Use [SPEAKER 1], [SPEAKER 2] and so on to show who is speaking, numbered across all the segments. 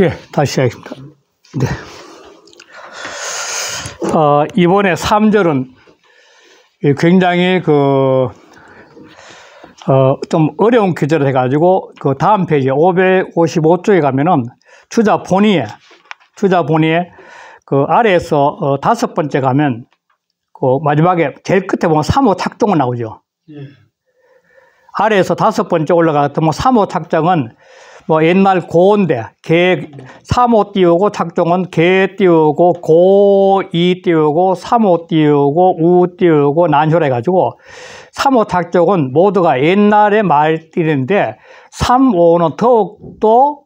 [SPEAKER 1] 예, 다시 시작하겠습니다. 네. 이번에 3절은 굉장히 좀 어려운 규제를 해가지고, 그 다음 페이지 555쪽에 가면은 주자 본의에 그 아래에서 다섯 번째 가면 그 마지막에 제일 끝에 보면 3호 착종은 나오죠. 예. 아래에서 다섯 번째 올라가면 3호 착정은 뭐 옛날 고인데 개 3호 띄우고 착종은 개 띄우고 고2 띄우고 3호 띄우고 우 띄우고 난효라 해가지고 3호 착종은 모두가 옛날의 말들인데 3, 5는 더욱더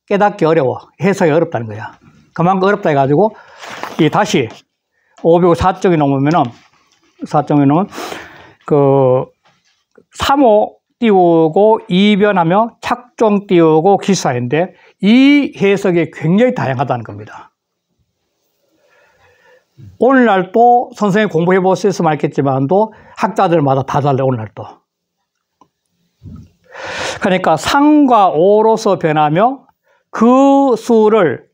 [SPEAKER 1] 깨닫기 어려워. 해석이 어렵다는 거야. 그만큼 어렵다 해가지고 다시 504쪽에 넘으면은 4쪽에 넘으면 그 3호 띄우고 이변하며 착종 띄우고 기사인데 이 해석이 굉장히 다양하다는 겁니다. 오늘날 또 선생님 공부해 보셨으면 알겠지만도 학자들마다 다 달라요. 오늘날 또. 그러니까 3과 5로서 변하며 그 수를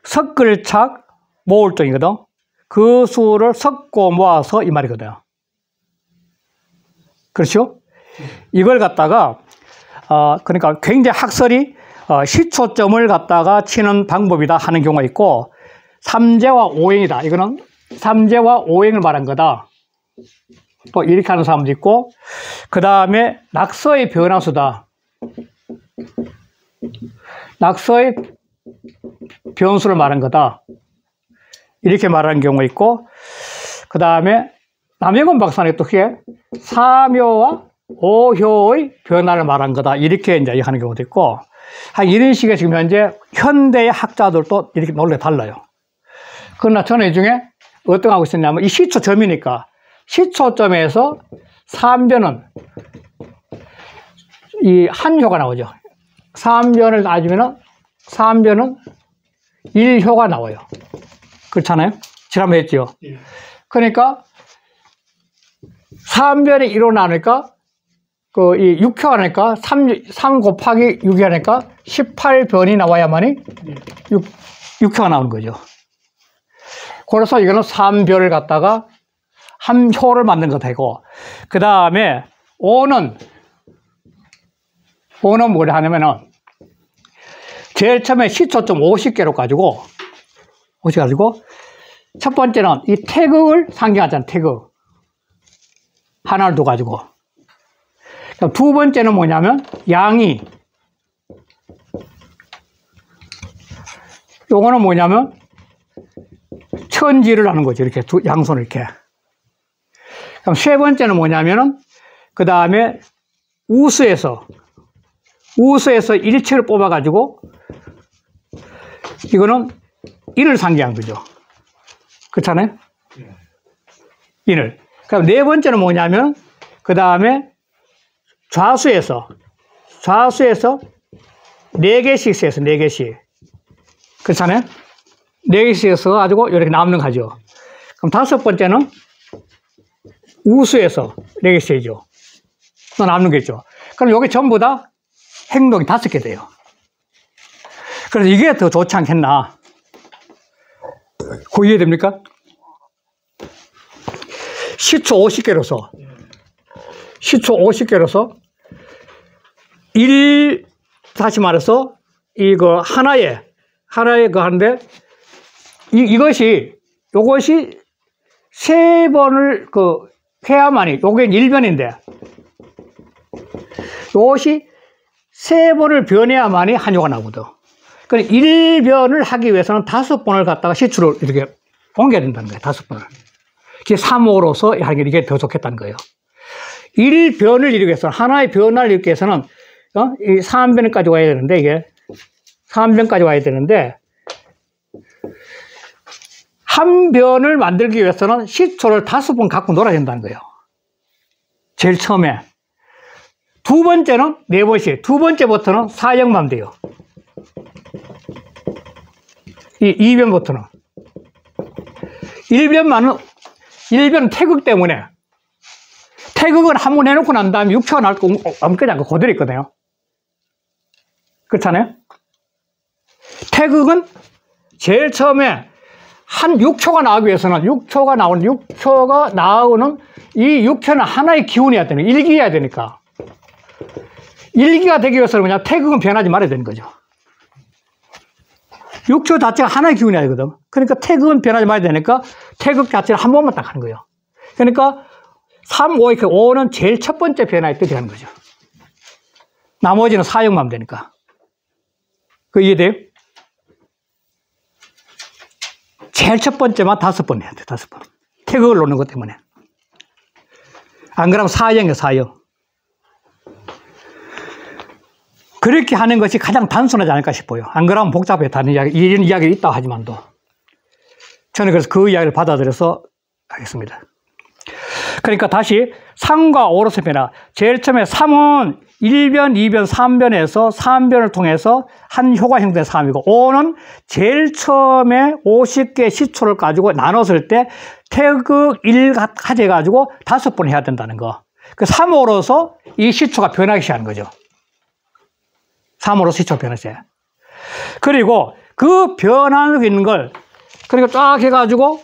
[SPEAKER 1] 섞을착 모을정이거든. 그 수를 섞고 모아서 이 말이거든요. 그렇죠? 이걸 갖다가 그러니까 굉장히 학설이 시초점을 갖다가 치는 방법이다 하는 경우가 있고, 삼재와 오행이다. 이거는 삼재와 오행을 말한 거다. 또 이렇게 하는 사람도 있고, 그 다음에 낙서의 변화수다. 낙서의 변수를 말한 거다. 이렇게 말하는 경우가 있고, 그 다음에 남영원 박사는 또 그게 사묘와 오효의 변화를 말한 거다. 이렇게 이제 하는 경우도 있고, 이런 식의 지금 현재 현대의 학자들도 이렇게 논리가 달라요. 그러나 저는 이 중에 어떤 거 하고 있었냐면, 이 시초점이니까, 시초점에서 3변은 이 한효가 나오죠. 3변을 따지면은 3변은 1효가 나와요. 그렇잖아요? 지난번에 했죠. 그러니까 3변이 1로 나오니까 이 6효 하니까 3 곱하기 6이 하니까 18변이 나와야만이 6효가 나오는 거죠. 그래서 이거는 3변을 갖다가 한 효를 만든 거 되고, 그 다음에 5는 뭐라 하냐면은 제일 처음에 시초점 50개로 가지고 첫 번째는 이 태극을 상징하잖아요. 태극 하나를 둬 가지고, 두 번째는 뭐냐면 양이, 요거는 뭐냐면 천지를 하는 거죠. 이렇게 양손을 이렇게. 그럼 세 번째는 뭐냐면은 그 다음에 우수에서 일체를 뽑아 가지고 이거는 인을 상징한 거죠. 그렇잖아요? 인을. 그럼 네 번째는 뭐냐면 그 다음에 좌수에서 4개씩 세서 4개씩. 그렇잖아요? 4개씩 써가지고 이렇게 남는 거죠. 그럼 다섯 번째는 우수에서 4개씩 세죠. 또 남는 게 있죠. 그럼 이게 전부 다 행동이 5개 돼요. 그래서 이게 더 좋지 않겠나. 그거 이해됩니까? 시초 50개로서 다시 말해서 이거 하나의 그 한데 요것이 세 번을 해야만이, 요게 1변인데 요것이 세 번을 변해야만이 한효가 나오거든. 그러니까 1변을 하기 위해서는 5번을 갖다가 시초를 이렇게 옮겨야 된다는 거예요. 5번을. 이게 3호로서 하는 게 이게 더 좋겠다는 거예요. 1변을 이루기 위해서는, 하나의 변화를 이루기 위해서는, 이 3변까지 와야 되는데, 이게 3변까지 와야 되는데, 한 변을 만들기 위해서는 시초를 5번 갖고 놀아야 된다는 거예요. 제일 처음에. 두 번째는 4번씩, 두 번째부터는 4역만 돼요. 이 2변부터는. 1변은 태극 때문에, 태극은 한 번 해놓고 난 다음에 6초가 나올 거 아무것도 않고 그대로 있거든요. 그렇잖아요? 태극은 제일 처음에 한 6초가 나오기 위해서는 6초가 나오는 이 6초는 하나의 기운이어야 되는, 일기여야 되니까. 일기가 되기 위해서는 그냥 태극은 변하지 말아야 되는 거죠. 6초 자체가 하나의 기운이어야 되거든. 그러니까 태극은 변하지 말아야 되니까 태극 자체를 한 번만 딱 하는 거예요. 그러니까 3, 5, 이렇게 5는 제일 첫 번째 변화에 들어가는 거죠. 나머지는 사역만 하면 되니까. 그 이해돼요? 제일 첫 번째만 5번 해야 돼, 5번. 태극을 놓는 것 때문에. 안 그러면 사형이에요, 사형. 그렇게 하는 것이 가장 단순하지 않을까 싶어요. 안 그러면 복잡해, 다른 이야기, 이런 이야기가 있다고 하지만도. 저는 그래서 그 이야기를 받아들여서 하겠습니다. 그러니까 다시 3과 5로서 변화. 제일 처음에 3은 1변, 2변, 3변에서 3변을 통해서 한 효가 형성된 3이고 5는 제일 처음에 50개의 시초를 가지고 나눴을 때 태극 1 가져가지고 5번 해야 된다는 거. 그 3호로서 이 시초가 변하기 시작하는 거죠. 3호로 시초가 변하기 시작해요. 그리고 그 변하고 있는 걸 그러니까 쫙 해가지고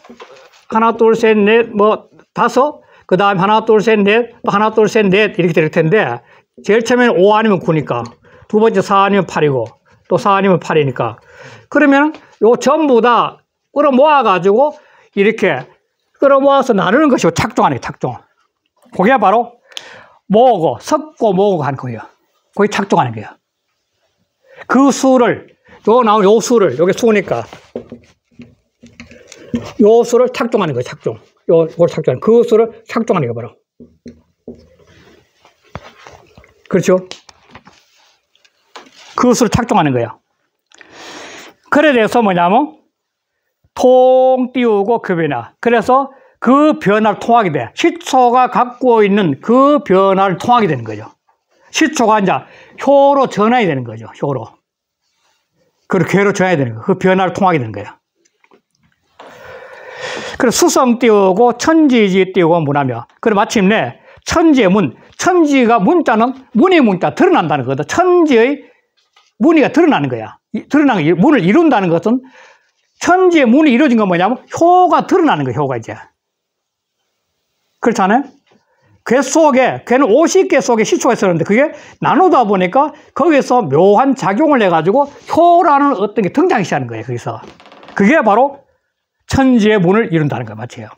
[SPEAKER 1] 하나, 둘, 셋, 넷, 뭐 5, 그 다음에 하나, 둘, 셋, 넷, 또 하나, 둘, 셋, 넷 이렇게 될 텐데 제일 처음에는 5 아니면 9니까 두 번째 4 아니면 8이고 또 4 아니면 8이니까 그러면 요 전부 다 끌어모아가지고 이렇게 끌어모아서 나누는 것이고 착종하는 거예요, 착종. 그게 바로 모으고, 섞고 모으고 하는 거예요. 그게 착종하는 거예요. 그 수를, 요 나온 요 수를, 요게 수니까 요 수를 착종하는 거예요, 착종. 요걸 착종하는, 그 수를 착종하는 거 바로. 그렇죠? 그 수를 착종하는 거예요. 그래 돼서 뭐냐면, 통 띄우고 그 변화. 그래서 그 변화를 통하게 돼. 시초가 갖고 있는 그 변화를 통하게 되는 거죠. 시초가 이제 효로 전환이 되는 거죠, 효로. 그리고 괴로 전환이 되는 거예요. 그 변화를 통하게 되는 거예요. 그래서 수성 띄우고 천지지 띄우고 문하며. 그리고 마침내 천지의 문. 천지가 문자는 문의 문자 드러난다는 거거든. 천지의 문의가 드러나는 거야. 드러나는 거, 문을 이룬다는 것은 천지의 문이 이루어진 건 뭐냐면 효가 드러나는 거야, 효가 이제. 그렇잖아요? 괴 속에, 괴는 50개 속에 시초가 있었는데 그게 나누다 보니까 거기서 묘한 작용을 해가지고 효라는 어떤 게 등장하기 시작하는 거예요, 거기서. 그게 바로 천지의 문을 이룬다는 거 맞죠?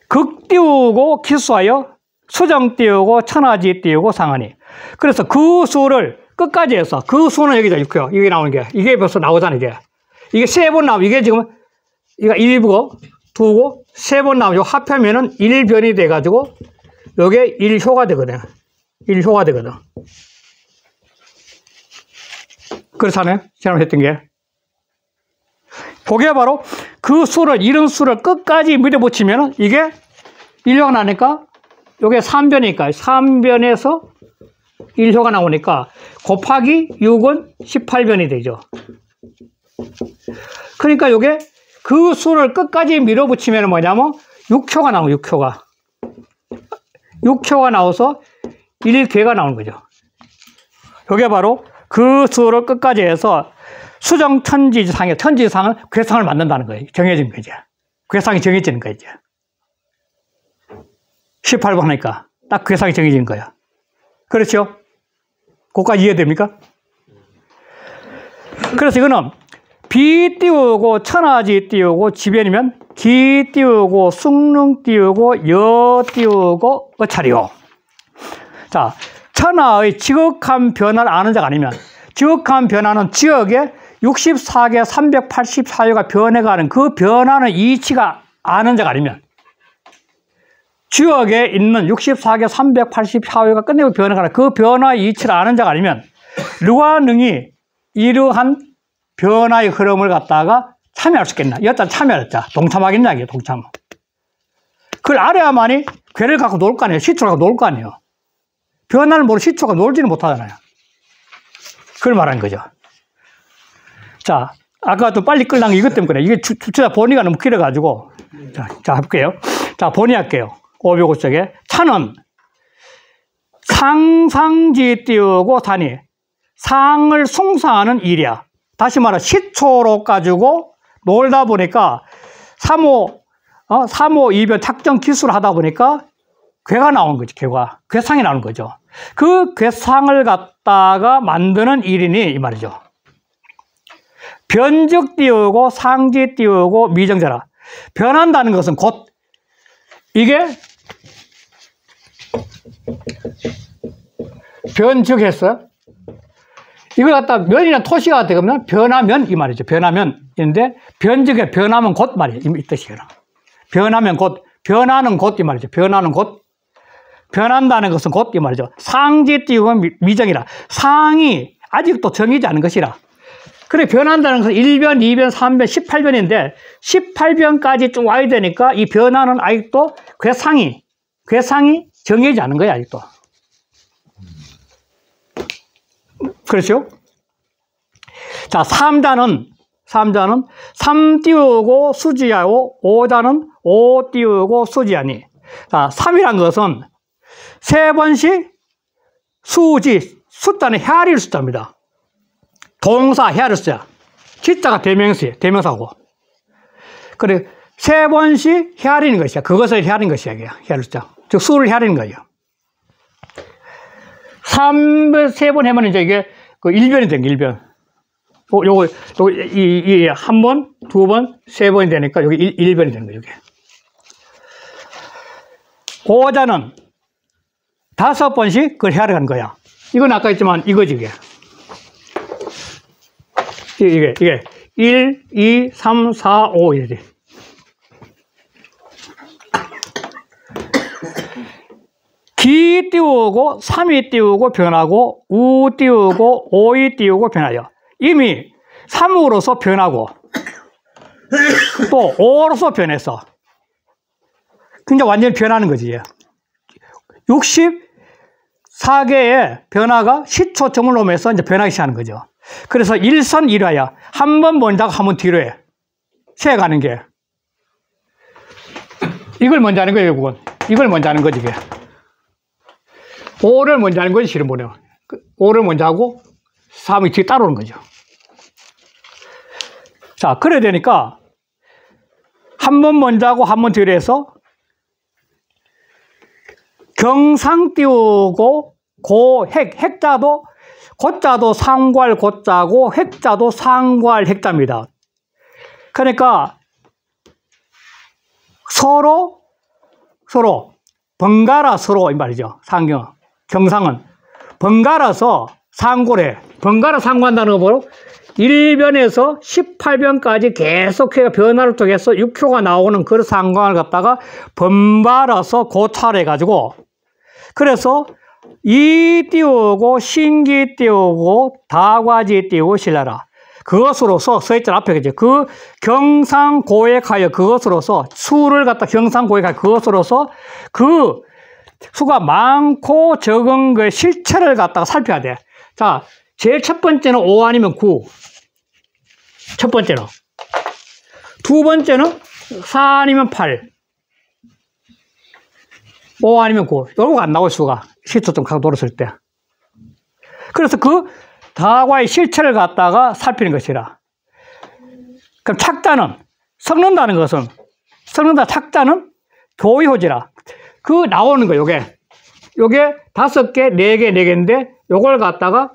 [SPEAKER 1] 극 띄우고 기수하여 수정 띄우고 천하지 띄우고 상하니. 그래서 그 수를 끝까지 해서 그 수는 여기다 있고요. 이게 나오는 게 이게 벌써 나오잖아요. 이게 3번 나오면 이게 지금 이거 1부고 2고 3번 나오면 합하면은 1변이 돼가지고 요게 1효가 되거든. 1효가 되거든. 그렇잖아요. 지난번에 했던 게. 그게 바로 그 수를, 이런 수를 끝까지 밀어붙이면 이게 1효가 나니까 이게 3변이니까 3변에서 1효가 나오니까 곱하기 6은 18변이 되죠. 그러니까 이게 그 수를 끝까지 밀어붙이면 뭐냐면 6효가 나오고 6효가. 6효가 나와서 1괴가 나오는 거죠. 이게 바로 그 수를 끝까지 해서 수정 천지상에, 천지상은 괴상을 만든다는 거예요. 정해진 거죠. 괴상이 정해지는 거죠. 18번 하니까 딱 괴상이 정해지는 거야. 그렇죠? 그거까지 이해됩니까? 그래서 이거는 비 띄우고 천하지 띄우고 지변이면 기 띄우고 숭릉 띄우고 여 띄우고 어차리요. 자, 천하의 지극한 변화를 아는 자가 아니면 지극한 변화는 지역에 64개 384호가 변해가는 그 변화는 이치가 아는 자가 아니면 지역에 있는 64개 384호가 끝내고 변해가는 그 변화의 이치를 아는 자가 아니면 누가 능히 이러한 변화의 흐름을 갖다가 참여할 수 있겠나? 여기다 참여했자. 동참하겠냐, 이게 동참. 그걸 알아야만이 괴를 갖고 놀 거 아니에요. 시초를 갖고 놀 거 아니에요. 변화를 모르고 시초가 놀지는 못하잖아요. 그걸 말하는 거죠. 자, 아까 또 빨리 끌랑 이것 때문에 그래. 이게 주체자 본의가 너무 길어가지고. 자, 해볼게요. 자, 본의 할게요. 505쪽에. 차는 상상지 띄우고 산이. 상을 숭상하는 일이야. 다시 말해 시초로 가지고 놀다 보니까 3호 이별 작전 기술을 하다 보니까 괴가 나온 거지. 괴상이 나오는 거죠. 그 괴상을 갖다가 만드는 일이니 이 말이죠. 변즉 띄우고 상지 띄우고 미정자라. 변한다는 것은 곧 이게 변즉했어. 이걸 갖다 면이나 토시가 되면 변하면 이 말이죠. 변하면인데 변즉에 변하면 곧 말이에요. 이 뜻이에요. 변하면 곧, 변하는 곧 이 말이죠. 변하는 곧, 변한다는 것은 곧 이 말이죠. 상지 띄우면 미정이라. 상이 아직도 정해지지 않은 것이라. 그래, 변한다는 것은 1변, 2변, 3변, 18변인데 18변까지 쭉 와야 되니까 이 변화는 아직도 괴상이 정해지지 않은 거야, 아직도. 그렇죠? 자, 3자는 3 띄우고 수지하고 5자는 5 띄우고 수지하니. 자, 3이란 것은 3번씩 수지, 숫자는 헤아릴 숫자입니다. 동사 헤아릴 숫자. 지자가 대명사고. 그래, 3번씩 헤아리는 것이야. 그것을 헤아리는 것이야, 이게. 헤아릴 숫자. 즉, 수를 헤아리는 거예요. 3번 해면 이제 이게 그 1변이 된 게 1변. 요거, 한 번, 두 번, 세 번이 되니까 여기 1변이 되는 거예요, 이게. 5자는 5번씩 그걸 헤아려가는 거야. 이건 아까 했지만 이거지, 이게. 이게 1, 2, 3, 4, 5 이래. 기 띄우고 3이 띄우고 변하고 우 띄우고 5이 띄우고 변하여. 이미 3으로서 변하고 또 5로서 변했어. 그러니까 완전히 변하는 거지. 64개의 변화가 시초점을 놓으면서 이제 변하기 시작하는 거죠. 그래서 일선 일화야. 한 번 먼저 하고 한 번 뒤로 해. 세가는 게. 이걸 먼저 하는 거예요, 결국은. 이걸 먼저 하는 거지, 이게. 5를 먼저 하는 거지, 실은 뭐냐. 5를 먼저 하고 3이 뒤에 따라오는 거죠. 자, 그래야 되니까 한 번 먼저 하고 한 번 뒤로 해서 경상 띄우고 핵자도 고자도 상괄 고자고 핵자도 상괄 핵자입니다. 그러니까 서로 번갈아 서로 이 말이죠. 경상은 번갈아서 상고래. 번갈아 상고한다는 거 보고 1변에서 18변까지 계속해서 변화를 통해서 6효가 나오는 그 상관을 갖다가 번갈아서 고찰해가지고 그래서 이 띄우고 신기 띄우고 다과지 띄우고 신라라. 그것으로서 써있잖아 앞에 그죠. 그 경상고액하여 그것으로서 수를 갖다 경상고액하여 그것으로서 그 수가 많고 적은 거의 실체를 갖다가 살펴야 돼. 자, 제일 첫 번째는 5 아니면 9. 첫 번째는. 두 번째는 4 아니면 8. 5 아니면 9. 요거가 안 나올 수가. 시초점 갖고 돌았을 때. 그래서 그 다과의 실체를 갖다가 살피는 것이라. 그럼 착자는, 섞는다는 것은, 착자는 교의호지라. 그 나오는 거, 요게 5개, 4개, 4개인데, 요걸 갖다가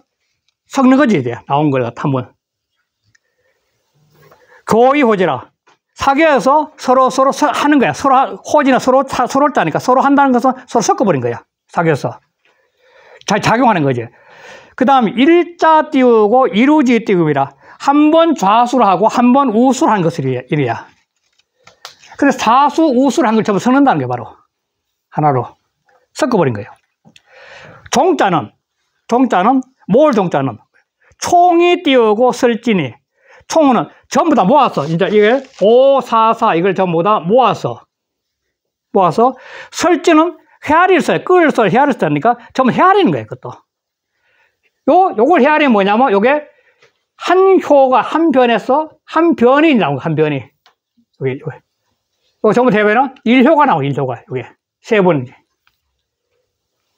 [SPEAKER 1] 섞는 거지, 이제. 나온 걸 갖다 한번. 교의호지라. 사계에서 서로 하는 거야. 호지나 서로를 짜니까 서로 한다는 것은 서로 섞어버린 거야. 사계에서. 잘 작용하는 거지. 그 다음, 일자 띄우고 이루지 띄움이라. 한 번 좌수를 하고 한 번 우수를 하는 것을 이래야. 그래서 사수, 우수를 한 걸 전부 섞는다는 게 바로 하나로 섞어버린 거예요. 종자는 뭘 종자는 총이 띄우고 설진이. 총은 전부 다 모았어. 이제 이게 5, 4, 4 이걸 전부 다 모아서 설진은 헤아릴 써, 끌 써, 헤아릴 써니까 전부 헤아리는 거예요, 그것도. 요걸 헤아리면 뭐냐면, 요게 한 효가 한 변에서 한 변이 나온 거, 한 변이. 요거 전부 대변은 1효가 나오고, 1효가. 요게. 세 번.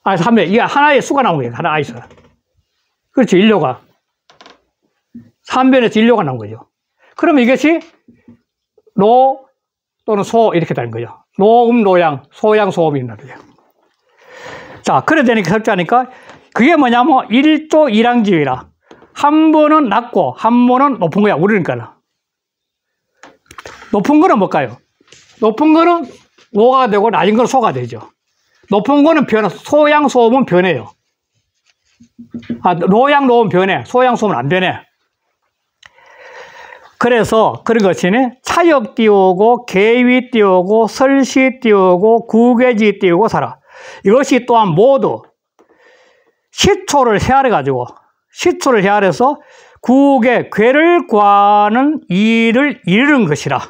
[SPEAKER 1] 한 변. 이게 하나의 수가 나온 거예요, 하나 아이스. 그렇죠. 인료가. 3변에서 인료가 나온 거죠. 그러면 이것이 노 또는 소 이렇게 되는 거죠. 노음, 노양, 소양, 소음이 있는 거죠. 자, 그래 되니까 설자니까 그게 뭐냐면 1조 1항지위라. 한 번은 낮고 한 번은 높은 거야. 우리니까. 높은 거는 뭘까요? 높은 거는 노가 되고 낮은 거는 소가 되죠. 높은 거는 변해. 소양, 소음은 변해요. 노양, 노음 변해. 소양, 소음은 안 변해. 그래서 그런 것이 차역 띄우고 계위 띄우고 설시 띄우고 구계지 띄우고 살아. 이것이 또한 모두 시초를 헤아려 헤아려서 구계 괴를 구하는 일을 이루는 것이라.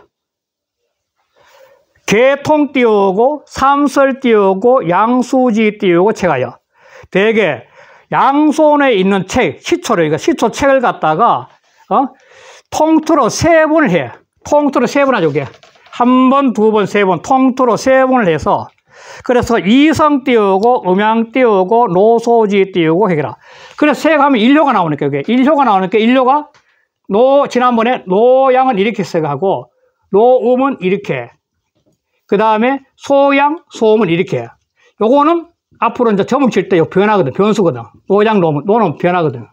[SPEAKER 1] 계통 띄우고 삼설 띄우고 양수지 띄우고 책하여. 대개 양손에 있는 책, 시초를, 시초 책을 갖다가 통틀어 3번을 해. 통틀어 3번 하죠, 이게. 1번, 2번, 3번, 통틀어 3번을 해서, 그래서 이성 띄우고, 음양 띄우고, 노소지 띄우고 해결하. 그래서 세 가면 일료가 나오니까, 이게. 일료가 나오니까, 일료가, 지난번에 노양은 이렇게 써가고, 노음은 이렇게. 그 다음에 소양, 소음은 이렇게. 요거는 앞으로 이제 점을 칠 때 변하거든, 변수거든. 노양, 노는 변하거든.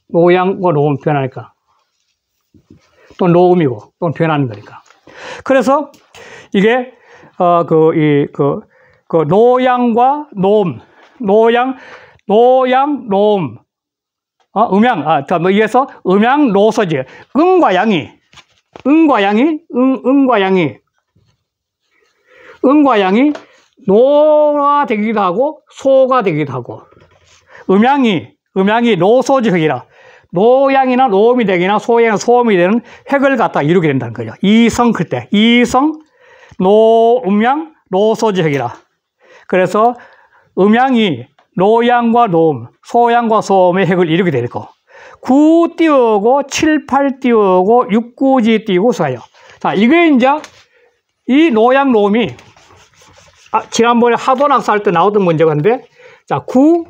[SPEAKER 1] 노양과 노음 변하니까. 또 노음이고, 또 변하는 거니까. 그래서 이게, 노양과 노음, 노양, 노음, 음양, 이에서 음양, 노소지, 음과 양이, 노가 되기도 하고, 소가 되기도 하고, 음양이 노소지흑이라. 노양이나 노음이 되기나 소양이나 소음이 되는 획을 갖다 이루게 된다는 거죠. 이성 그때 이성 노음양 노소지획이라. 그래서 음양이 노양과 노음, 소양과 소음의 획을 이루게 되고 9 띄우고 7, 8 띄우고 6, 9지 띄우고 써요. 자, 이게 이제 이 노양 노음이 지난번에 하도낙사 때 나오던 문제인데, 자, 9,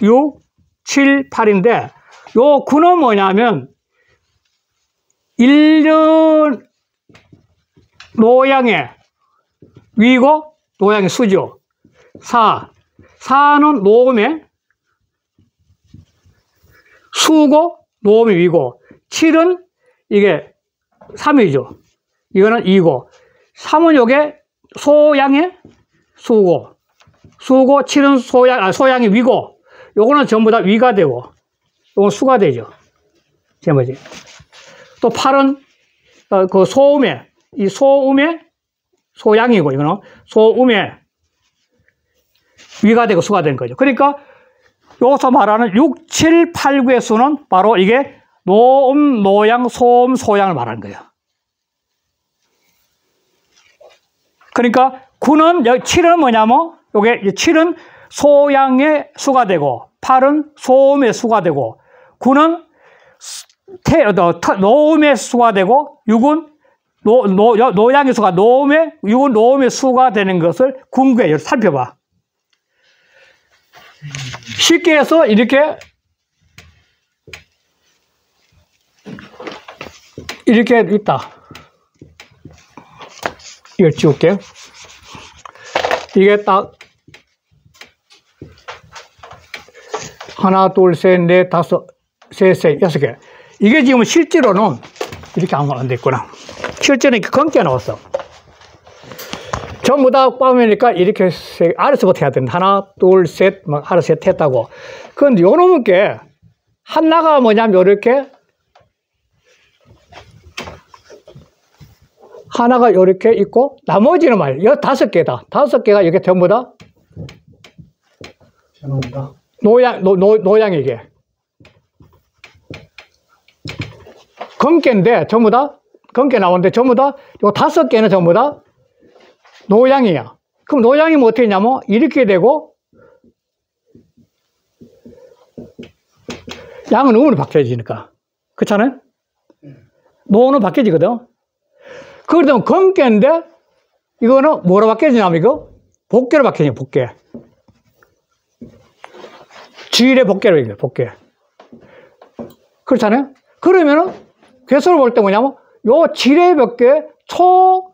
[SPEAKER 1] 6, 7, 8인데 요 9는 뭐냐면 1년 노양의 위고 노양의 수죠. 4는 노음의 수고 노음의 위고, 7은 이게 3이죠. 이거는 2고, 3은 요게 소양의 수고, 7은 소양의 위고, 요거는 전부 다 위가 되고 요건 수가 되죠. 제뭐지? 또 8은 그 소음의, 이 소음의 소양이고, 이거는 소음의 위가 되고 수가 되는 거죠. 그러니까 여기서 말하는 6, 7, 8, 9의 수는 바로 이게 노음, 노양, 소음, 소양을 말하는 거예요. 그러니까 7은 뭐냐면, 요게 7은 소양의 수가 되고, 8은 소음의 수가 되고, 9는 노음의 수가 되고, 6은 노양의 수가, 6은 노음의 수가 되는 것을 궁구해. 살펴봐. 쉽게 해서 이렇게 있다. 이걸 지울게요. 이게 딱 하나, 둘, 셋, 넷, 다섯, 셋, 6개. 이게 지금 실제로는 이렇게 안 돼 있구나. 실제로는 이렇게 검게 나왔어. 전부 다 빠면니까 이렇게 아래서부터 해야 된다. 하나, 둘, 셋, 막 아래 셋 했다고. 그런데 요놈은 게 하나가 뭐냐면 요렇게 하나가 요렇게 있고 나머지는 말이야. 5개다. 5개가 이게 전부 다 노양이 이게. 검게인데 전부 다 검게 나오는데 전부 다 요 5개는 전부 다 노양이야. 그럼 노양이면 어떻게 했냐면 이렇게 되고 양은 음으로 바뀌어지니까. 그렇잖아요? 노는 바뀌어지거든. 그러면 검게인데 이거는 뭐로 바뀌어지냐면 이거 복계로 바뀌어요. 복계. 지일의 복계로 얘기해요. 복계. 그렇잖아요? 그러면은, 괴수를 볼 때 뭐냐면, 요 지뢰 몇 개, 초구,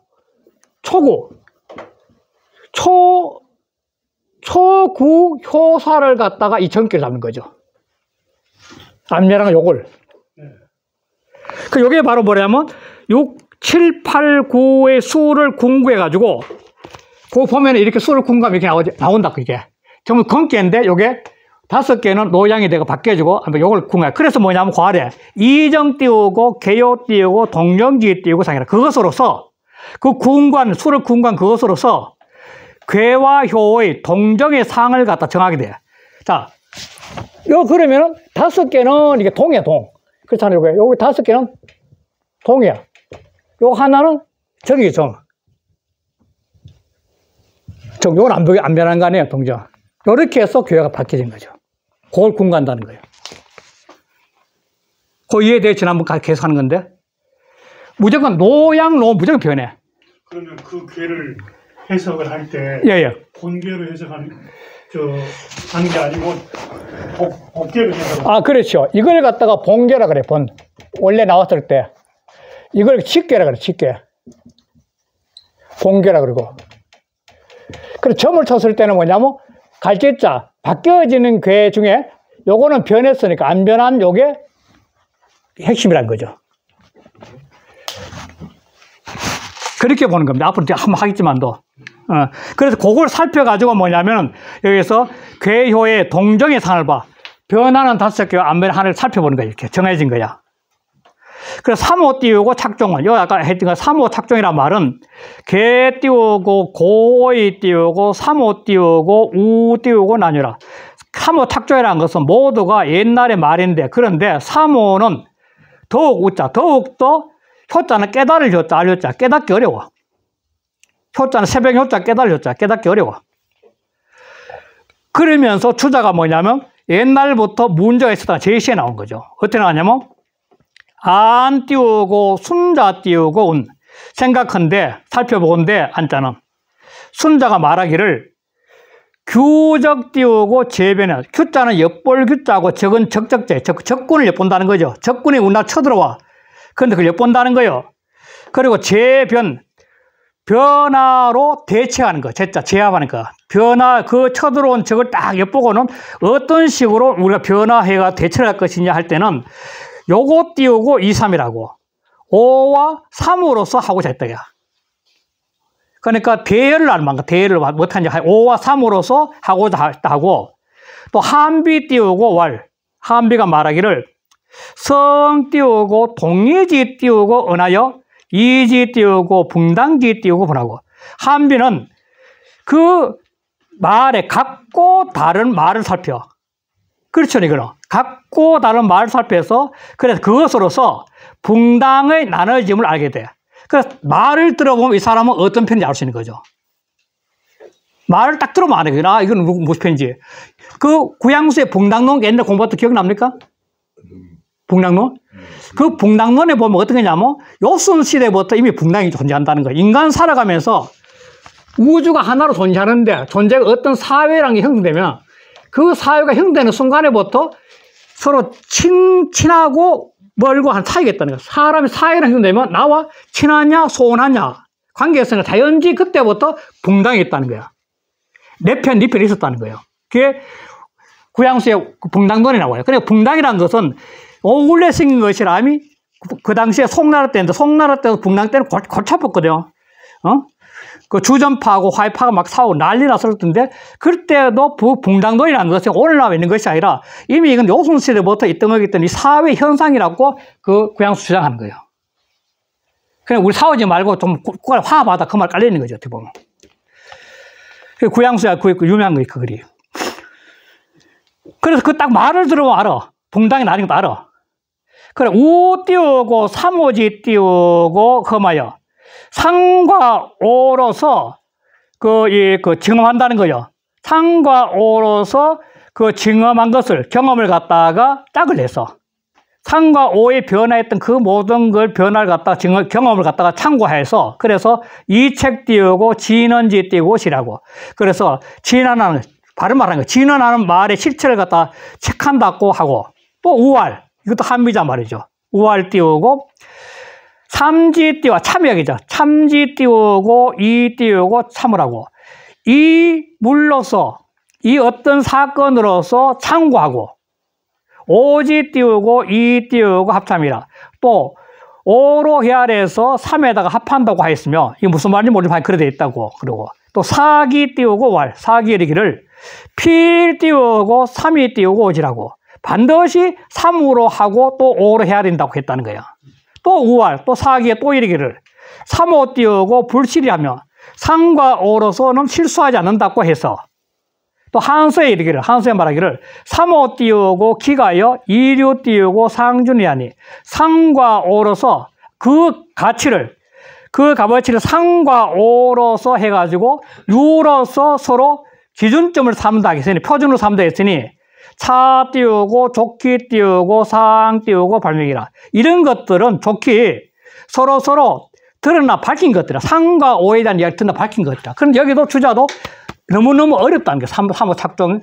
[SPEAKER 1] 초구 효사를 갖다가 이 전기를 잡는 거죠. 암면한 요걸. 요게 바로 뭐냐면, 6, 7, 8, 9의 수를 궁구해가지고, 그거 보면 이렇게 수를 궁구하면 이렇게 나온다, 그게. 전부 건개인데, 요게 5개는 노양이 되고 바뀌어지고, 요걸 궁구해. 그래서 뭐냐면, 그 아래, 이정 띄우고, 개요 띄우고, 동정지 띄우고, 상이라. 그것으로서, 그 궁구한, 수를 궁구한 그것으로서, 괴와 효의 동정의 상을 갖다 정하게 돼. 자, 그러면은 5개는 이게 동이야, 동. 그렇잖아요, 요게. 요게 5개는 동이야. 요 하나는 정이죠, 정. 요건 안 변한 거 아니에요, 동정. 요렇게 해서 괴가 바뀌어진 거죠. 그걸 궁구한다는 거예요. 그 이해에 대해 지난번 계속 하는 건데, 무조건 무조건 변해.
[SPEAKER 2] 그러면 그 괴를 해석을 할 때, 본괴로 해석하는 게 아니고, 복괴로 해석을.
[SPEAKER 1] 그렇죠. 이걸 갖다가 본괴라 그래, 원래 나왔을 때. 이걸 직괴라 그래, 직괴. 본괴라 그러고. 그래서 점을 쳤을 때는 뭐냐면, 갈짓자, 바뀌어지는 괴 중에, 요거는 변했으니까, 안 변한 요게 핵심이란 거죠. 그렇게 보는 겁니다. 앞으로 한번 하겠지만도. 그래서 그걸 살펴가지고 뭐냐면, 여기서 괴효의 동정의 상을 봐. 변하는 5개와 안 변하는 하나를 살펴보는 거야. 이렇게 정해진 거야. 그래서 3호 띄우고 착종은, 아까 했던 거 3호 착종이란 말은, 괴 띄우고, 고의 띄우고, 3호 띄우고, 우 띄우고 나뉘라. 3호 착종이라는 것은 모두가 옛날의 말인데, 그런데 3호는 더욱 우자, 더욱더 효자는 깨달을 효자, 알효자, 깨닫기 어려워. 효자는 새벽 효자, 깨달을 효자, 깨닫기 어려워. 그러면서 주자가 뭐냐면, 옛날부터 문제가 있었다 제시에 나온 거죠. 어떻게 나왔냐면, 안 띄우고, 순자 띄우고, 운. 생각한데, 살펴보건데, 안자는. 순자가 말하기를, 규적 띄우고 재변해. 규자는 엿볼 규자고, 적은 적적제, 적군을 엿본다는 거죠. 적군이 우리나라 쳐들어와. 그런데 그걸 엿본다는 거예요. 그리고 변화로 대체하는 거. 제압하는 거. 쳐들어온 적을 딱 엿보고는 어떤 식으로 우리가 변화해가 대처를 할 것이냐 할 때는 요거 띄우고 2, 3이라고. 5와 3으로서 하고자 했다. 그러니까 대열을 안 만가. 대열을 못하냐. 5와 3으로서 하고자 하고, 또 한비 띄우고 왈. 한비가 말하기를 성 띄우고 동이지 띄우고 은하여 이지 띄우고 붕당지 띄우고 분하고. 한비는 그 말에 각고 다른 말을 살펴. 그렇죠, 이거는. 각고 다른 말을 살펴서, 그래서 그것으로서 붕당의 나눠짐을 알게 돼. 그래서 말을 들어보면 이 사람은 어떤 편인지 알 수 있는 거죠. 말을 딱 들어보면 아는 거야. 이건 무슨 편인지. 그 구양수의 붕당론 옛날 공부했던 기억납니까? 붕당론? 그 붕당론에 보면 어떤 거냐면, 요순 시대부터 이미 붕당이 존재한다는 거예요. 인간 살아가면서 우주가 하나로 존재하는데, 존재가 어떤 사회라는 게 형성되면, 그 사회가 형성되는 순간에부터 서로 친하고 멀고 한 차이가 있다는 거예요. 사람이 사회랑 형성되면 나와 친하냐, 소원하냐, 관계성이 자연지 그때부터 붕당이 있다는 거야. 내 편, 네 편이 있었다는 거예요. 그게 구양수의 붕당론이 나와요. 그러니까 붕당이라는 것은 오글레 생긴 것이라미 그 당시에 송나라 때인데, 송나라 때도 붕당 때는 골치 아팠거든요. 그 주전파하고 화이파가 막 싸우고 난리 났을 텐데, 그때도 붕당론이라는 것은 오늘 나와 있는 것이 아니라 이미 이건 요순시대부터 있던 거기 때문에 사회 현상이라고 그 구양수 주장하는 거예요. 그냥 우리 싸우지 말고 좀 화합하다 그 말 깔려있는 거죠, 어떻게 보면. 구양수야 그 유명한 거예요, 그 글이. 그래서 그 딱 말을 들으면 알아. 붕당이 나는 것도 알아. 그래, 우 띄우고, 3호지 띄우고, 험하여. 상과 오로서 그 증험한다는 거예요. 상과 오로서 그 증험한 것을, 경험을 갖다가 짝을 내서. 상과 오에 변화했던 그 모든 걸 변화를 갖다가 경험을 갖다가 참고해서, 그래서 이책 띄우고, 진언지 띄우고, 시라고. 그래서 진언하는, 바른 말하는 거. 진언하는 말의 실체를 갖다 책한다고 하고, 또 우알. 이것도 한미자 말이죠. 우알 띄우고, 삼지 띄워, 참여약이죠. 참지 띄우고, 이 띄우고, 참으라고. 이 물로서, 이 어떤 사건으로서 참고하고, 오지 띄우고, 이 띄우고, 합참이라. 또, 오로 헤아려서 3에다가 합한다고 하였으며, 이게 무슨 말인지 모르지만 그래 돼 있다고. 그러고, 또 사기 띄우고 왈, 사기의 이르기를 필 띄우고 3이 띄우고 오지라고. 반드시 3으로 하고 또 5로 해야 된다고 했다는 거야. 또 우왈, 또 사기에 또 이르기를 3호 띄우고 불실이라며 3과 5로서는 실수하지 않는다고 해서 또 한서에 이르기를, 한서에 말하기를 3호 띄우고 기가여 2류 띄우고 상준이 아니 3과 5로서 그 가치를 그 값어치를 3과 5로서 해가지고 6로서 서로 기준점을 삼다 했으니 표준으로 삼다 했으니 차 띄우고 좋기 띄우고 상 띄우고 발명이라. 이런 것들은 좋기 서로 드러나 밝힌 것들이라. 3과 5에 대한 이야기 드러나 밝힌 것들이라. 그런데 여기도 주자도 너무너무 어렵다는 거예요. 3호 착종,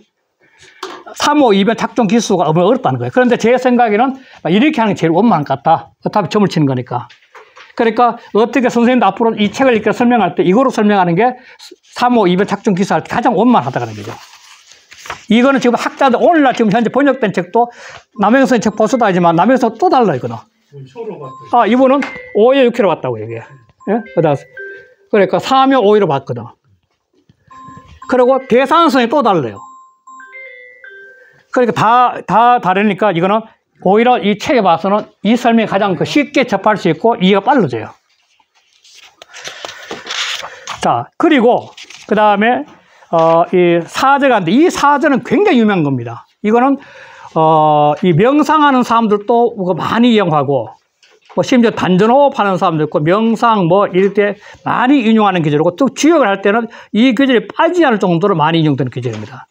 [SPEAKER 1] 3호 이변 착종 기수가 너무 어렵다는 거예요. 그런데 제 생각에는 이렇게 하는 게 제일 원만한 것 같다. 어차피 점을 치는 거니까. 그러니까 어떻게 선생님도 앞으로 이 책을 이렇게 설명할 때 이거로 설명하는 게 3호 이변 착종 기수할 때 가장 원만하다는 거죠. 이거는 지금 학자들 오늘날 지금 현재 번역된 책도 남영선 선생님 책 보수도 하지만 남영선 또 달라 이거는. 아, 이분은 5에 6회로 봤다고 얘기해. 예? 그러니까 3에 5회로 봤거든. 그리고 대산선이 또 달라요. 그러니까 다 다르니까 이거는 오히려 이 책에 봐서는 이 설명이 가장 쉽게 접할 수 있고 이해가 빨라져요. 자, 그리고 그 다음에 이 사제가 있는데 이 사제는 굉장히 유명한 겁니다. 이거는 이 명상하는 사람들도 많이 이용하고 뭐 심지어 단전호흡 하는 사람도 있고 명상 뭐 이럴 때 많이 인용하는 기절이고 또 주역을 할 때는 이 기절이 빠지지 않을 정도로 많이 인용되는 기절입니다.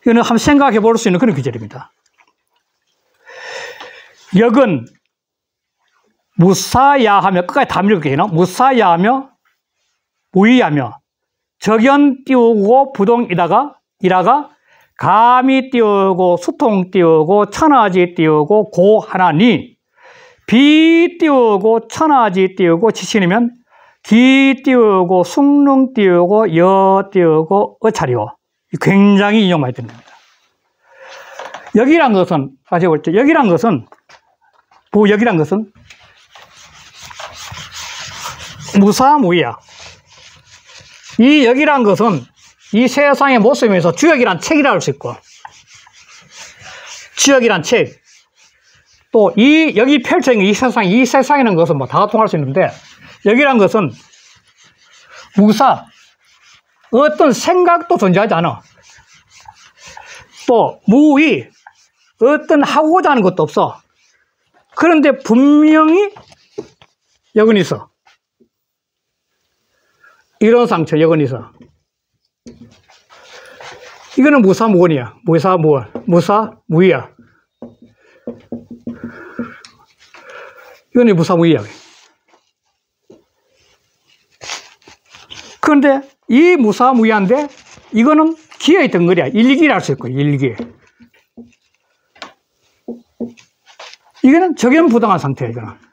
[SPEAKER 1] 이거는 한번 생각해 볼 수 있는 그런 기절입니다. 역은 무사야하며 끝까지 다 읽을게요. 무사야하며 무의하며 적연 띄우고 부동이다가 이라가 감이 띄우고 수통 띄우고 천하지 띄우고 고하나니 비 띄우고 천하지 띄우고 지신이면 기 띄우고 숭릉 띄우고 여 띄우고 어차리오. 굉장히 인용 많이 됩니다. 여기란 것은 다시 볼게요. 여기란 것은 부역이란 것은 무사무이야. 이 역이란 것은 이 세상의 모습에서 주역이란 책이라 할 수 있고 주역이란 책 또 이 여기 펼쳐진 이 세상이라는 것은 뭐 다 통할 수 있는데 역이란 것은 무사 어떤 생각도 존재하지 않아. 또 무의 어떤 하고자 하는 것도 없어. 그런데 분명히 여건 있어. 이런 상처 여건 있어. 이거는 무사무원이야. 무사무원. 무사무의야. 이거는 무사무의야. 그런데 이 무사무의한데 이거는 기의 덩어리야. 일기라 할 수 있고 일기. 이거는 적연부동한 상태야. 이거는.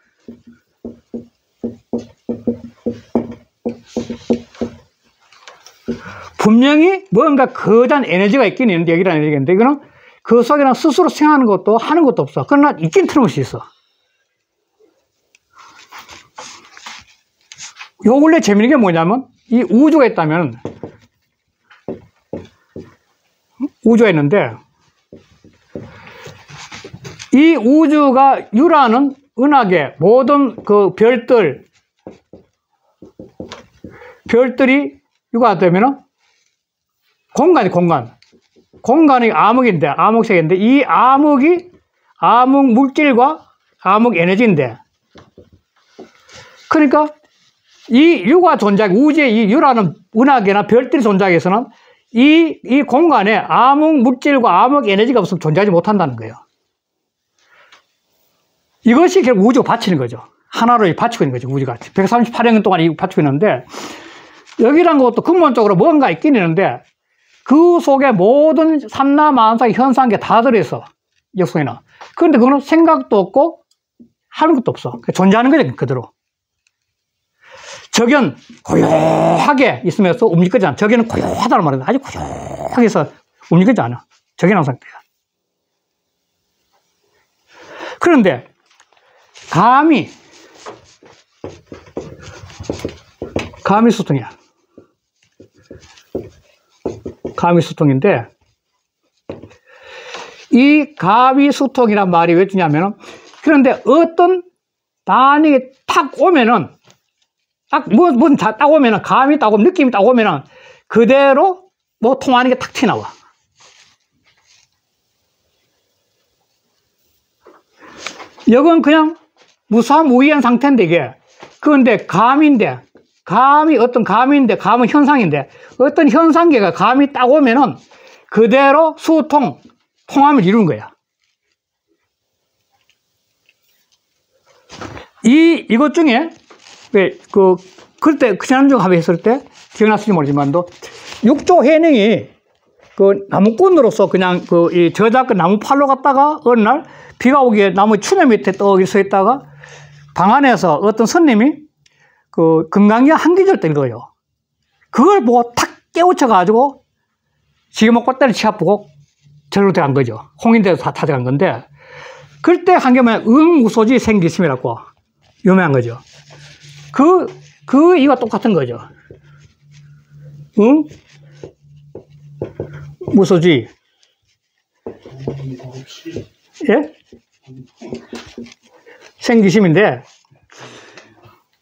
[SPEAKER 1] 분명히 뭔가 거대한 에너지가 있긴 있는데 여기라는 에너지가 있는데 이거는 그 속에는 스스로 생각하는 것도 하는 것도 없어. 그러나 있긴 틀림없이 있어. 요 원래 재밌는 게 뭐냐면 이 우주가 있다면 우주가 있는데 이 우주가 유라는 은하계 모든 그 별들이 이거 되면은 공간이 암흑인데 암흑색인데 이 암흑이 암흑 물질과 암흑 에너지인데 그러니까 이 유가 존재하기 우주의 이 유라는 은하계나 별들이 존재하기 위해서는 이 공간에 암흑 물질과 암흑 에너지가 없으면 존재하지 못한다는 거예요. 이것이 결국 우주가 받치는 거죠. 하나로 받치고 있는 거죠. 우주가 138년 동안 받치고 있는데 여기란 것도 근본적으로 뭔가 있긴 있는데 그 속에 모든 삼라만사 현상계 다 들어있어. 역성에는. 그런데 그거는 생각도 없고 하는 것도 없어. 존재하는 거죠, 그대로. 적연, 고요하게 있으면서 움직이지 않아. 적연은 고요하다는 말이야. 아주 고요하게 해서 움직이지 않아. 적연한 상태야. 그런데, 가미수통이야. 가미수통인데, 이 가미수통이란 말이 왜 주냐면은, 그런데 어떤 단위가 탁 오면은, 딱 오면은, 감이 딱 오면, 느낌이 딱 오면은, 그대로 뭐 통하는 게 탁 튀어나와. 이건 그냥 무사무위한 상태인데, 이게. 그런데 감이 어떤 감인데, 감은 현상인데, 어떤 현상계가 감이 딱 오면은, 그대로 통함을 이루는 거야. 이것 중에, 그때, 지난주 합의 했을 때, 기억났을지 모르지만도, 육조 해능이, 나무꾼으로서 그냥, 이 저작권 나무팔로 갔다가, 어느 날, 비가 오기에 나무 추녀 밑에 떡이 서 있다가, 방 안에서 어떤 손님이, 금강경 한 기절 때려요. 그걸 보고 탁 깨우쳐가지고, 지금 꽃다리 치아프고, 절로 들어간 거죠. 홍인대에서 다 찾아간 건데, 그때 한 게 뭐냐, 응무소지 생기심이라고, 유명한 거죠. 이거 똑같은 거죠. 응? 무소지. 예? 생기심인데,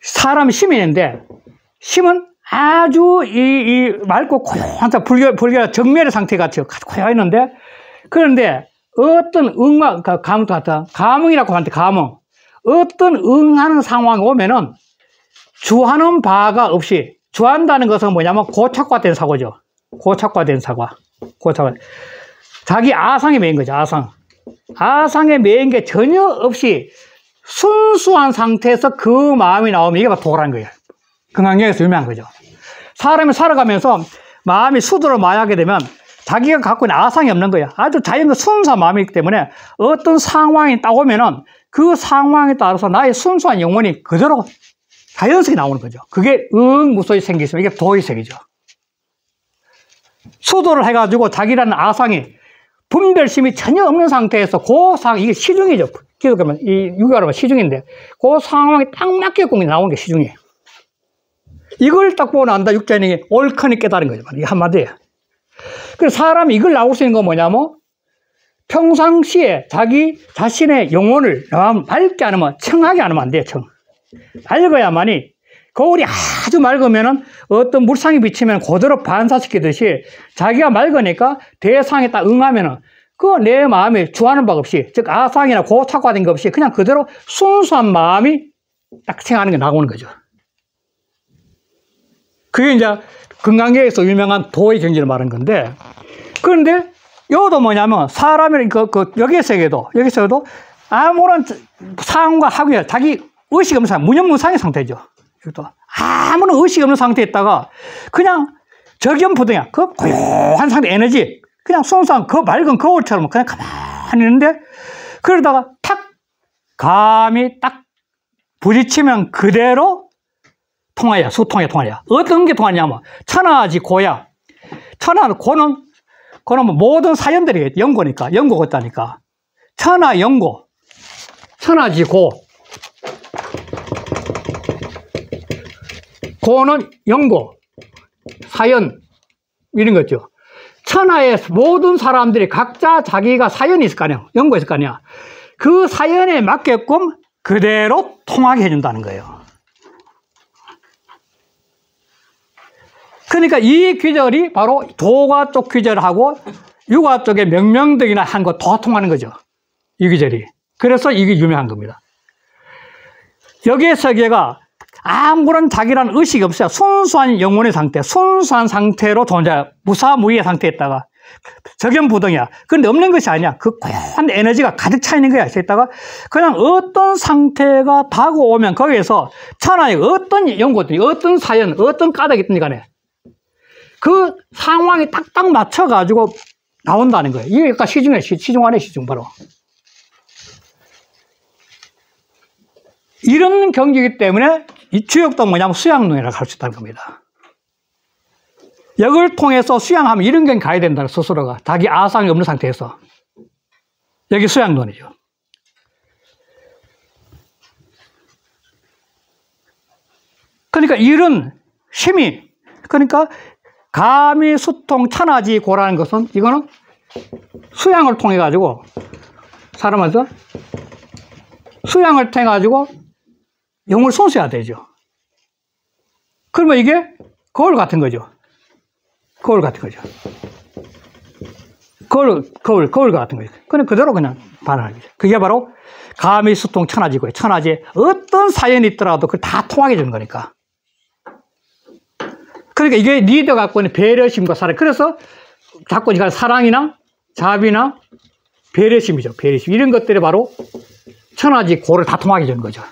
[SPEAKER 1] 사람이 심인데, 심은 아주 맑고 고요한 불교 정멸의 상태 같이 고요했는데, 그런데 어떤 감도 같아. 감흥이라고 하는데, 감흥. 어떤 응하는 상황이 오면은, 주하는 바가 없이, 주한다는 것은 뭐냐면 고착화된 사고죠. 고착화된 사과. 자기 아상에 매인 거죠, 아상. 아상에 매인 게 전혀 없이 순수한 상태에서 그 마음이 나오면 이게 바로 도라는 거예요. 금강경에서 유명한 거죠. 사람이 살아가면서 마음이 수두로 마약하게 되면 자기가 갖고 있는 아상이 없는 거예요. 아주 자연의 순수한 마음이기 때문에 어떤 상황이 딱 오면은 그 상황에 따라서 나의 순수한 영혼이 그대로 자연스럽게 나오는 거죠. 그게 무소히 생기시면 이게 도의색이죠. 수도를 해가지고 자기라는 아상이 분별심이 전혀 없는 상태에서 이게 시중이죠. 기독교면 이 유교라면 시중인데 그 상황에 딱 맞게끔 나오는 게 시중이에요. 이걸 딱 보고 난다 육자인이 옳거니 깨달은 거죠. 이게 한마디예요. 그래서 사람이 이걸 나올 수 있는 건 뭐냐면 평상시에 자기 자신의 영혼을 맑게 안 하면 청하게 안 하면 안 돼요. 맑아야만이 거울이 아주 맑으면은 어떤 물상이 비치면 그대로 반사시키듯이 자기가 맑으니까 대상에 딱 응하면은 그 내 마음이 주하는 바 없이 즉 아상이나 고착화된 것 없이 그냥 그대로 순수한 마음이 딱 생하는 게 나오는 거죠. 그게 이제 금강경에서 유명한 도의 경지를 말하는 건데 그런데 이것도 뭐냐면 사람이 여기 세계도 아무런 상황과 하고요. 자기 의식 없는 상태, 무념무상의 상태죠. 이것도 아무런 의식 없는 상태에 있다가 그냥 적연부동이야. 그 고요한 상태 에너지 그냥 순수한 그 맑은 거울처럼 그냥 가만히 있는데 그러다가 탁 감이 딱 부딪히면 그대로 통하야. 수통해 통하야. 어떤 게 통하냐면 천하지 고야. 천하는 고는 모든 사연들이 연고니까 연고가 있다니까. 천하 연고. 천하지 고. 고는 연고. 사연 이런 거죠. 천하의 모든 사람들이 각자 자기가 사연이 있을 거 아니야. 연고가 있을 거 아니야. 그 사연에 맞게끔 그대로 통하게 해준다는 거예요. 그러니까 이 귀절이 바로 도가 쪽 귀절하고 유가 쪽의 명명덕이나 한 거 다 통하는 거죠. 이 귀절이. 그래서 이게 유명한 겁니다. 여기의 세계가 아무런 자기라는 의식이 없어요. 순수한 영혼의 상태, 순수한 상태로 존재, 무사무위의 상태에 있다가 적연부동이야. 그런데 없는 것이 아니야. 그 고요한 에너지가 가득 차 있는 거야. 있다가 그냥 어떤 상태가 다가오면 거기에서 천하의 어떤 연고든 어떤 사연, 어떤 까닭이 있든지 간에 그 상황에 딱딱 맞춰가지고 나온다는 거예요. 이게 시중이에요. 시중 안에 시중 바로. 이런 경지이기 때문에 이 주역도 뭐냐면 수양론이라고 할 수 있다는 겁니다. 역을 통해서 수양하면 이런 경지 가야 된다는 스스로가. 자기 아상이 없는 상태에서. 여기 수양론이죠. 그러니까 이런 심이, 그러니까 가미, 수통, 천하지, 고라는 것은 이거는 수양을 통해 가지고 사람한테 수양을 통해 가지고 영을 손수해야 되죠. 그러면 이게 거울 같은 거죠. 거울 같은 거죠. 거울 같은 거죠. 그냥 그대로 그냥 반응하는 거죠. 그게 바로 가미, 수통, 천하지고요. 천하지 어떤 사연이 있더라도 그걸 다 통하게 주는 거니까. 그러니까 이게 리더 갖고 있는 배려심과 사랑. 그래서 자꾸 이거 사랑이나 자비나 배려심이죠. 배려심. 이런 것들이 바로 천하지 고를 다 통하게 주는 거죠.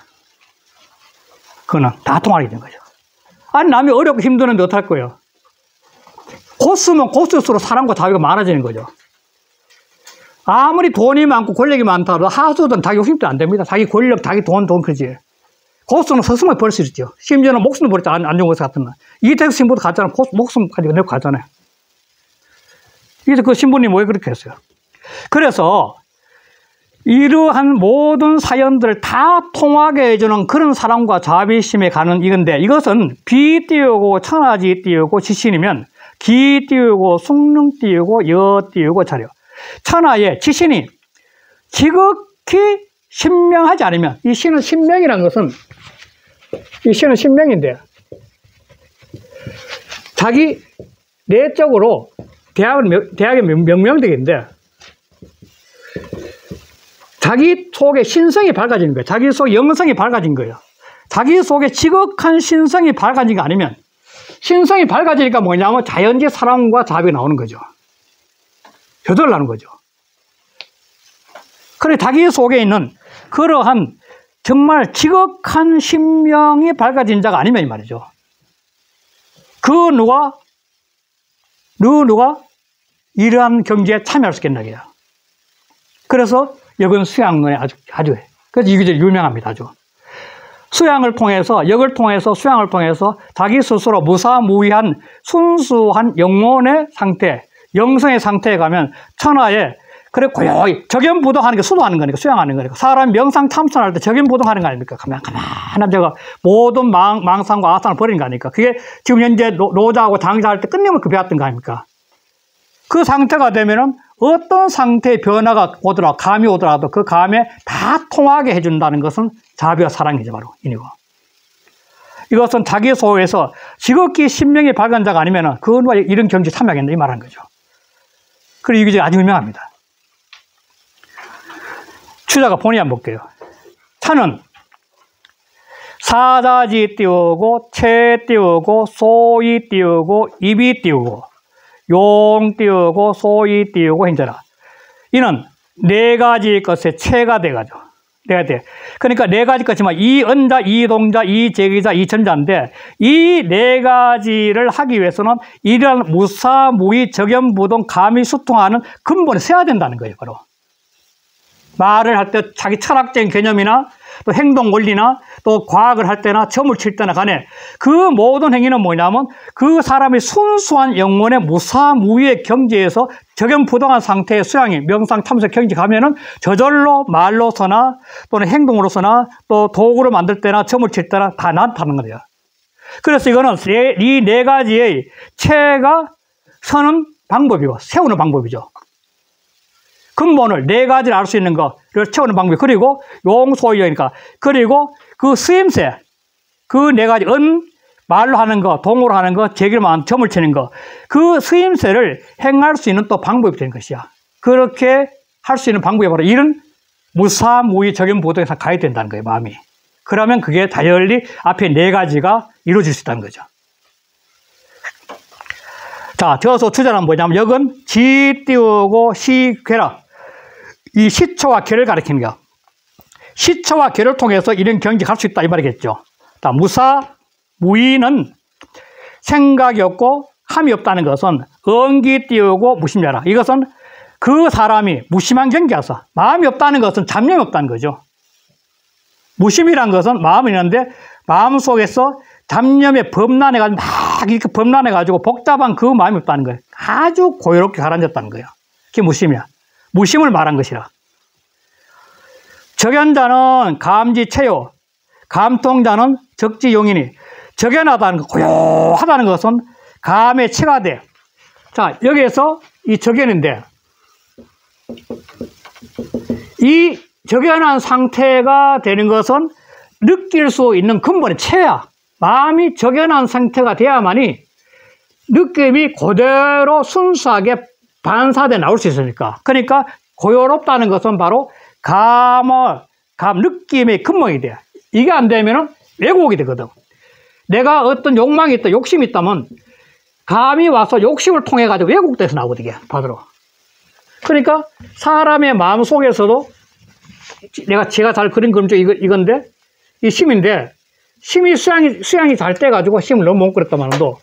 [SPEAKER 1] 그거는 다 통하게 되는 거죠. 아니, 남이 어렵고 힘드는데 어떡할 거예요? 고수면 고수수록 사랑과 자비가 많아지는 거죠. 아무리 돈이 많고 권력이 많다도 하수든 자기 욕심도 안 됩니다. 자기 권력, 자기 돈 그러지. 고수는 스스로 벌 수 있죠. 심지어는 목숨도 버렸죠. 안 좋은 것 같은 건. 이태수 신부도 갔잖아요. 목숨까지 내고 갔잖아요. 그래서 그 신부님 왜 그렇게 했어요? 그래서 이러한 모든 사연들을 다 통하게 해주는 그런 사랑과 자비심에 가는 이건데, 이것은 비 띄우고 천하지 띄우고 지신이면 기 띄우고 숭능 띄우고 여 띄우고 자려. 천하에 지신이 지극히 신명하지 않으면, 이 신은 신명이라는 것은, 이 신은 신명인데, 자기 내적으로 대학의 명명되기인데, 자기 속에 신성이 밝아지는 거예요. 자기 속에 영성이 밝아진 거예요. 자기 속에 지극한 신성이 밝아진 게 아니면, 신성이 밝아지니까 뭐냐면 자연적 사랑과 자비가 나오는 거죠. 저절로 나는 거죠. 그래, 자기 속에 있는 그러한 정말 지극한 신명이 밝아진 자가 아니면 이 말이죠. 그 누가 이러한 경지에 참여할 수 있겠나, 게요. 그래서 역은 수양론에 아주 그래서 이 구절이 유명합니다. 아주. 수양을 통해서, 역을 통해서, 수양을 통해서 자기 스스로 무사무위한 순수한 영혼의 상태, 영성의 상태에 가면 천하에, 그래, 고요히 적연부동하는 게 수도하는 거니까, 수양하는 거니까. 사람 명상 참선할 때 적연부동하는 거 아닙니까? 가만한 제가 모든 망상과 아상을 버리는 거 아닙니까? 그게 지금 현재 노자하고 장자할 때 끝내면 그 배웠던 거 아닙니까? 그 상태가 되면은 어떤 상태의 변화가 오더라도, 감이 오더라도 그 감에 다 통하게 해준다는 것은 자비와 사랑이죠, 바로. 이니고. 이것은 자기 소에서 지극히 신명이 밝은 자가 아니면은 그와 이런 경지에 참여하겠다, 이 말하는 거죠. 그리고 이게 아주 유명합니다. 추자가 본의 한번 볼게요. 차는 사자지 띄우고, 채 띄우고, 소이 띄우고, 입이 띄우고, 용 띄우고, 소이 띄우고, 행자라. 이는 네 가지 것에 채가 돼가지고. 내가 돼. 그러니까 네 가지 것이지만 이 언자, 이 동자, 이 제기자, 이 전자인데 이 네 가지를 하기 위해서는 이러한 무사무위, 적연부동, 감이 수통하는 근본에 세야 된다는 거예요, 바로. 말을 할 때 자기 철학적인 개념이나 또 행동 원리나 또 과학을 할 때나 점을 칠 때나 간에 그 모든 행위는 뭐냐면 그 사람이 순수한 영혼의 무사무위의 경지에서 적연부동한 상태의 수양이 명상 참석 경지 가면은 저절로 말로서나 또는 행동으로서나 또 도구를 만들 때나 점을 칠 때나 다 나타나는 거예요. 그래서 이거는 이 네 가지의 체가 서는 방법이고 세우는 방법이죠. 근본을 네 가지를 알 수 있는 거를 채우는 방법. 그리고 용소유니까. 그리고 그 쓰임새, 그 네 가지 말로 하는 거, 동으로 하는 거, 제기로만 점을 치는 거, 그 쓰임새를 행할 수 있는 또 방법이 되는 것이야. 그렇게 할 수 있는 방법이 바로 이런 무사무위 적연부동에서 가야 된다는 거예요, 마음이. 그러면 그게 다연히 앞에 네 가지가 이루어질 수 있다는 거죠. 자, 저서 추자는 뭐냐면 역은 지 띄우고 시 괴라. 이 시초와 괴를 가리키는 거야. 시초와 괴를 통해서 이런 경지 갈 수 있다 이 말이겠죠. 자, 무사무위는 생각이 없고 함이 없다는 것은 언기 띄우고 무심자라. 이것은 그 사람이 무심한 경계여서 마음이 없다는 것은 잡념이 없다는 거죠. 무심이란 것은 마음이 있는데 마음 속에서 잡념에 범람해가지고 막 이렇게 범람해가지고 복잡한 그 마음이 없다는 거예요. 아주 고요롭게 가라앉았다는 거예요. 그게 무심이야. 무심을 말한 것이라. 적연자는 감지체요. 감통자는 적지용이니. 적연하다는 것, 고요하다는 것은 감의 체가 돼. 자, 여기에서 이 적연인데, 이 적연한 상태가 되는 것은 느낄 수 있는 근본의 체야. 마음이 적연한 상태가 돼야만이 느낌이 그대로 순수하게 반사돼 나올 수 있으니까. 그러니까 고요롭다는 것은 바로 감 느낌의 근본이 돼. 이게 안 되면은 왜곡이 되거든. 내가 어떤 욕망이 있다, 욕심이 있다면 감이 와서 욕심을 통해 가지고 왜곡돼서 나오거든요. 바로. 그러니까 사람의 마음 속에서도 제가 잘 그린 그림 중 이건데 이 심인데 심이 수양이 잘 돼가지고 심을 너무 못 그렸다만도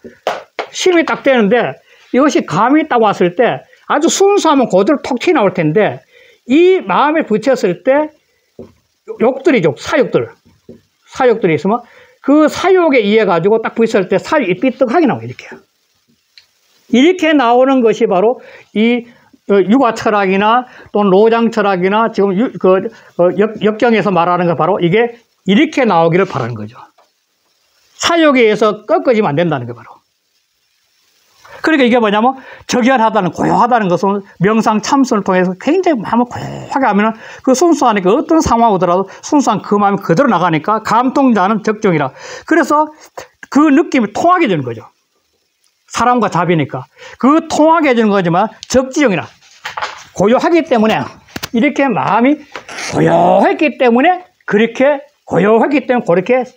[SPEAKER 1] 심이 딱 되는데 이것이 감이 딱 왔을 때 아주 순수하면 그대로 톡 튀어나올 텐데 이 마음에 붙였을 때 욕들이죠. 사욕들이 있으면 그 사욕에 의해 가지고 딱 붙였을 때 살이 삐뚤하게 나와요. 이렇게 나오는 것이 바로 이 육아 철학이나 또는 노장 철학이나 지금 역경에서 말하는 거 바로 이게 이렇게 나오기를 바라는 거죠. 사욕에 의해서 꺾어지면 안 된다는 게 바로. 그러니까 이게 뭐냐면 적연하다는 고요하다는 것은 명상 참선을 통해서 굉장히 마음을 고요하게 하면 그 순수하니까 어떤 상황 오더라도 순수한 그 마음이 그대로 나가니까 감통자는 적정이라. 그래서 그 느낌이 통하게 되는 거죠. 사람과 잡이니까. 그 통하게 해주는 거지만 적지형이라. 고요하기 때문에 이렇게 마음이 고요했기 때문에 그렇게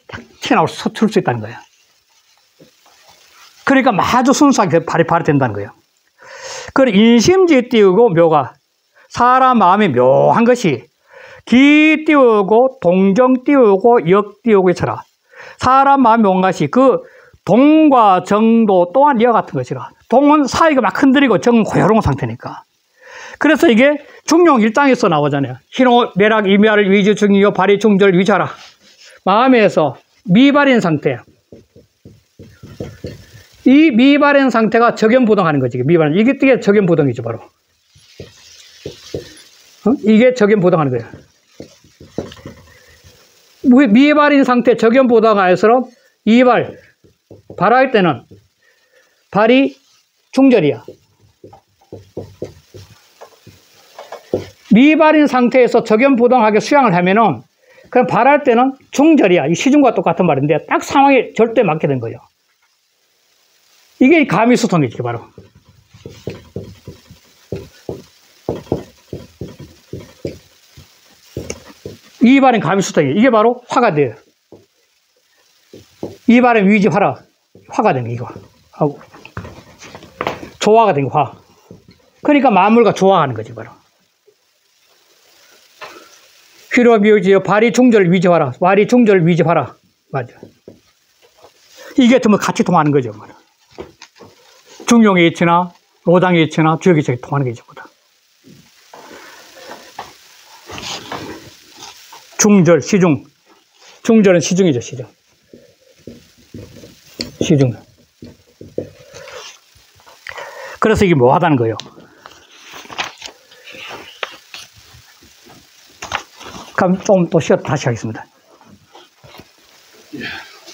[SPEAKER 1] 탁 튀어나올 수 있다는 거예요. 그러니까 아주 순수하게 발이 된다는 거예요. 그리고 인심지 띄우고 묘가 사람 마음이 묘한 것이 기 띄우고 동정 띄우고 역 띄우고 있어라. 사람 마음이 묘한 것이 그 동과 정도 또한 이와 같은 것이라. 동은 사이가 막 흔들리고 정은 고요로운 상태니까. 그래서 이게 중용 1장에서 나오잖아요. 희노 매락 이멸 위주 중이요 발이 중절 위자라. 마음에서 미발인 상태. 이 미발인 상태가 적연부동하는 거지. 미발인. 이게 적연부동이죠, 바로. 이게 적연부동하는 거예요. 미발인 상태 적연부동할수록 이발, 발할 때는 발이 중절이야. 미발인 상태에서 적연부동하게 수양을 하면은 그럼 발할 때는 중절이야. 이 시중과 똑같은 말인데 딱 상황에 절대 맞게 된 거예요. 이게 감이수통이지, 바로. 이 발은 감이수통이에요. 이게 바로 화가 돼요. 이 발은 위지 화라. 화가 된 거, 이거. 하고. 조화가 된 거, 화. 그러니까 만물과 조화하는 거지, 바로. 휘로 미우지요. 발이 중절 위지화라. 발이 중절 위지화라. 맞아. 이게 전부 같이 통하는 거죠. 중용의 이치나 노장의 이치나 주역의 이치가 통하는 게 전부 다. 중절, 시중. 중절은 시중이죠, 시중. 시중. 그래서 이게 뭐하다는 거예요. 그럼 좀 또 쉬었다 다시 하겠습니다.